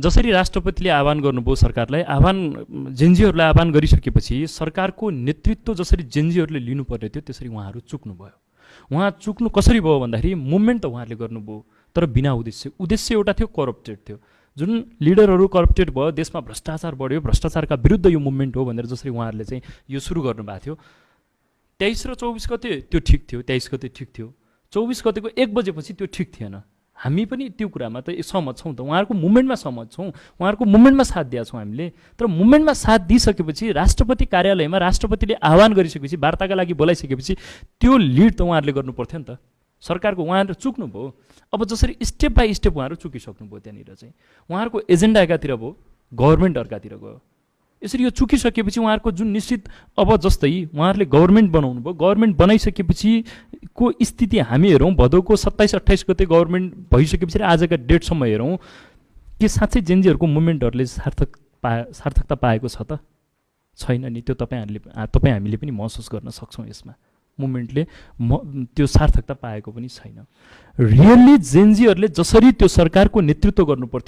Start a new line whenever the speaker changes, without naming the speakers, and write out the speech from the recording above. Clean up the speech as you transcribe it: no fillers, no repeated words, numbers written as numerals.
जसरी राष्ट्रपतिले आह्वान गर्नुभयो सरकारलाई, जेन्जीहरूलाई आह्वान गरिसकेपछि सरकारको नेतृत्व जसरी जेन्जीहरूले लिनुपर्ने थियो त्यसरी उहाँहरू चुक्नुभयो। उहाँ चुक्नु कसरी भयो भन्दाखेरि मुभमेन्ट त उहाँहरूले गर्नुभयो तर बिना उद्देश्य एउटा थियो, करप्टेड थियो। जुन लिडरहरू करप्टेड भयो, देशमा भ्रष्टाचार बढ्यो, भ्रष्टाचारका विरुद्ध यो मुभमेन्ट हो भनेर जसरी उहाँहरूले चाहिँ यो सुरु गर्नुभएको थियो। 23 र 24 गते त्यो ठिक थियो, 23 गते ठिक थियो, 24 गतेको 1 बजेपछि त्यो ठिक थिएन। हामी पनि त्यो कुरामा त सहमत छौँ त, उहाँहरूको मुभमेन्टमा सहमत छौँ, उहाँहरूको मुभमेन्टमा साथ दिएका छौँ हामीले। तर मुभमेन्टमा साथ दिइसकेपछि राष्ट्रपति कार्यालयमा राष्ट्रपतिले आह्वान गरिसकेपछि, वार्ताका लागि बोलाइसकेपछि त्यो लिड त उहाँहरूले गर्नु पर्थ्यो नि त। सरकारको उहाँहरू चुक्नुभयो। अब जसरी स्टेप बाई स्टेप उहाँहरू चुकिसक्नुभयो, त्यहाँनिर चाहिँ उहाँहरूको एजेन्डा एकातिर भयो, गभर्मेन्ट अर्कातिर गयो। यसरी यो चुकिसकेपछि उहाँहरूको जुन निश्चित, अब जस्तै उहाँहरूले गभर्मेन्ट बनाउनु भयो, गभर्मेन्ट बनाइसकेपछि को स्थिति हामी हेरौँ, भदौको 27-28 गते गभर्मेन्ट भइसकेपछि र आजका डेटसम्म हेरौँ के साँच्चै जेन्जीहरूको मुभमेन्टहरूले सार्थकता पाएको छ त? छैन नि। त्यो तपाईँ हामीले पनि महसुस गर्न सक्छौँ। यसमा मुभमेन्टले त्यो सार्थकता पाएको पनि छैन। रियल्ली जेन्जीहरूले जसरी त्यो सरकारको नेतृत्व गर्नुपर्थ्यो